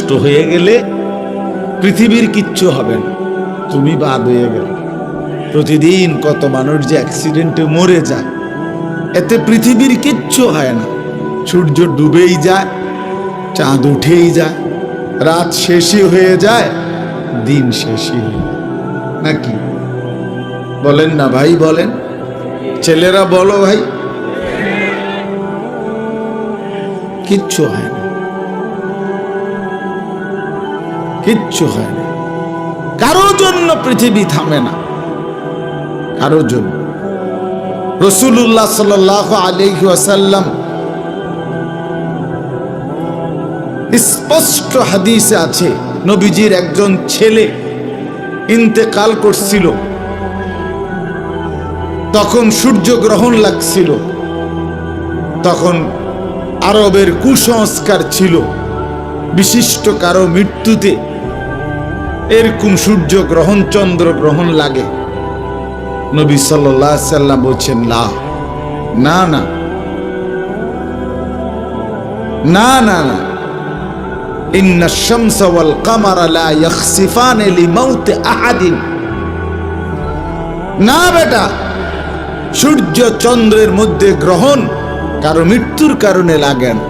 নষ্ট হয়ে গেলে পৃথিবীর কিচ্ছু হবে না, তুমি বাদ হয়ে গেলে। প্রতিদিন কত মানুষ যে অ্যাক্সিডেন্টে মরে যায়, এতে পৃথিবীর কিচ্ছু হয় না। সূর্য ডুবেই যায়, চাঁদ উঠেই যায়, রাত শেষই হয়ে যায়, দিন শেষই হয়ে যায়, নাকি বলেন না ভাই? বলেন, ছেলেরা বলো ভাই, কিচ্ছু হয় না, কিচ্ছু হয় না। কারো জন্য পৃথিবী থামে না, কারো জন্য। রাসূলুল্লাহ সাল্লাল্লাহু আলাইহি ওয়াসাল্লাম স্পষ্ট হাদিসে আছে, নবীজির একজন ছেলে ইন্তেকাল করছিল, তখন সূর্যগ্রহণ লাগছিল। তখন আরবের কুসংস্কার ছিল, বিশিষ্ট কারো মৃত্যুতে এরকম সূর্যগ্রহণ চন্দ্রগ্রহণ লাগে। নবী সাল্লাল্লাহু আলাইহি ওয়াসাল্লাম বলছেন, না না না না না না, ইন্নাশ শামসা ওয়াল কামারা লা ইয়াখসিফান লিমাউতি আহাদিন। না বেটা, সূর্য চন্দ্রের মধ্যে গ্রহণ কারো মৃত্যুর কারণে লাগে না।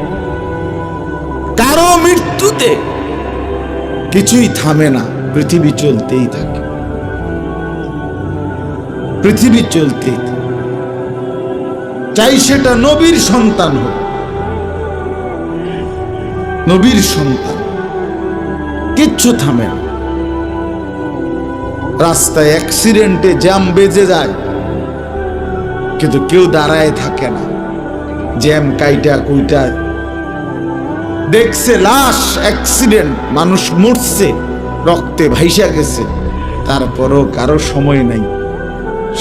কারো মৃত্যুতে কিছুই থামে না, পৃথিবী চলতেই থাকে, পৃথিবী চলতেই থাকে। চাই সেটা নবীর সন্তান হোক, নবীর সন্তান, কিচ্ছু থামে না। রাস্তায় অ্যাক্সিডেন্টে জ্যাম বেজে যায়, কিন্তু কেউ দাঁড়ায় থাকে না। জ্যাম কাইটা কুইটা দেখছে, লাশ, অ্যাক্সিডেন্ট, মানুষ মরছে, রক্তে ভাইসা গেছে, তারপরও কারো সময় নাই।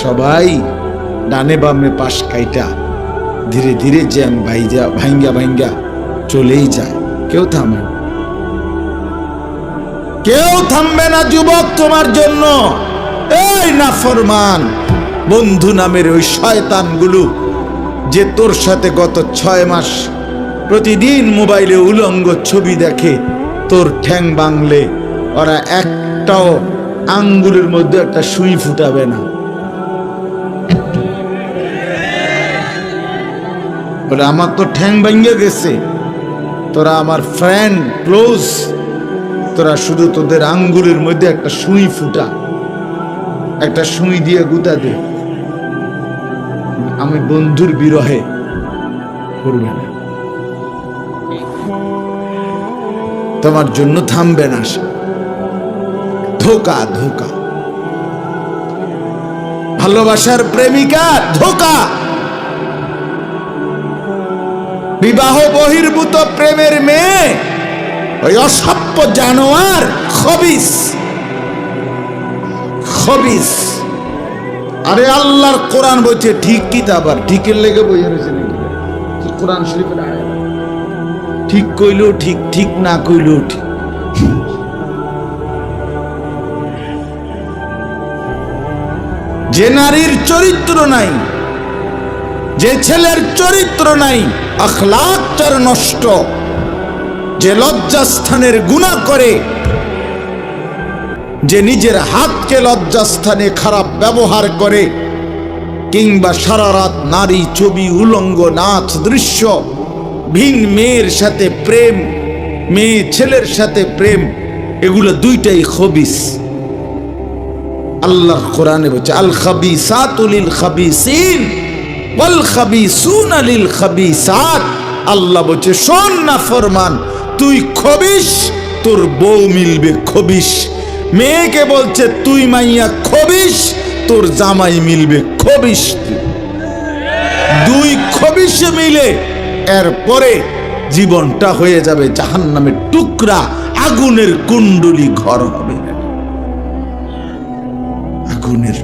সবাই ডানে বামে পাশ কাইটা ধীরে ধীরে জ্যাম ভাইঙ্গা ভাইঙ্গা চলেই যায়, কেউ থামে না, কেউ থামবে না যুবক তোমার জন্য। এই নাফরমান বন্ধু নামের ওই শয়তানগুলো যে তোর সাথে গত 6 মাস প্রতিদিন মোবাইলে উলঙ্গ ছবি দেখে, তোর ঠ্যাং বাংলে ওরা একটাও আঙ্গুলের মধ্যে একটা সুই ফুটাবে না। বলে আমার তো ঠ্যাং ভাঙ্গে গেছে, তোরা আমার ফ্রেন্ড ক্লোজ, তোরা শুধু তোদের আঙ্গুলের মধ্যে একটা সুই ফুটা, একটা সুই দিয়ে গুতা দে। আমি বন্ধুর বিরহে করবে না, তোমার জন্য থামবে না সে। ধোকা, ধোকা, ভালোবাসার প্রেমিকা ধোকা, বিবাহ বহির্ভূত প্রেমের মেয়ে ওই অসভ্য জানোয়ার, খবিস, খবিস। আরে আল্লাহর কোরআন বলছে ঠিক কিতাব, আর ঠিকের লেগে বইয়া রয়েছে নাকি? কোরআন শরীফের আয়াত, ঠিক কইলেও ঠিক, ঠিক না কইলেও ঠিক। যে নারীর চরিত্র নাই, যে ছেলের চরিত্র নাই, আখলাক তার নষ্ট, যে লজ্জাস্থানের গুনাহ করে, যে নিজের হাতকে লজ্জাস্থানে খারাপ ব্যবহার করে, কিংবা সারা রাত নারী ছবি, উলঙ্গ নাচ দৃশ্য, ভিন মেয়ের সাথে প্রেম, মেয়ে ছেলের সাথে প্রেম, এগুলো দুইটাই খবিস। আল্লাহ কোরআনে বলছে আল খাবিসাতু লিল খাবিসিন ওয়াল খাবিসুনা লিল খাবিসাত। আল্লাহ বলছে শোন না ফরমান, তুই খবিস, তোর বউ মিলবে খবিস। মেয়েকে বলছে তুই মাইয়া খবিস, তোর জামাই মিলবে খবিস। দুই খবিসে মিলে এরপরে জীবনটা হয়ে যাবে জাহান্নামের টুকরা, আগুনের কুণ্ডলী ঘর হবে, আগুনের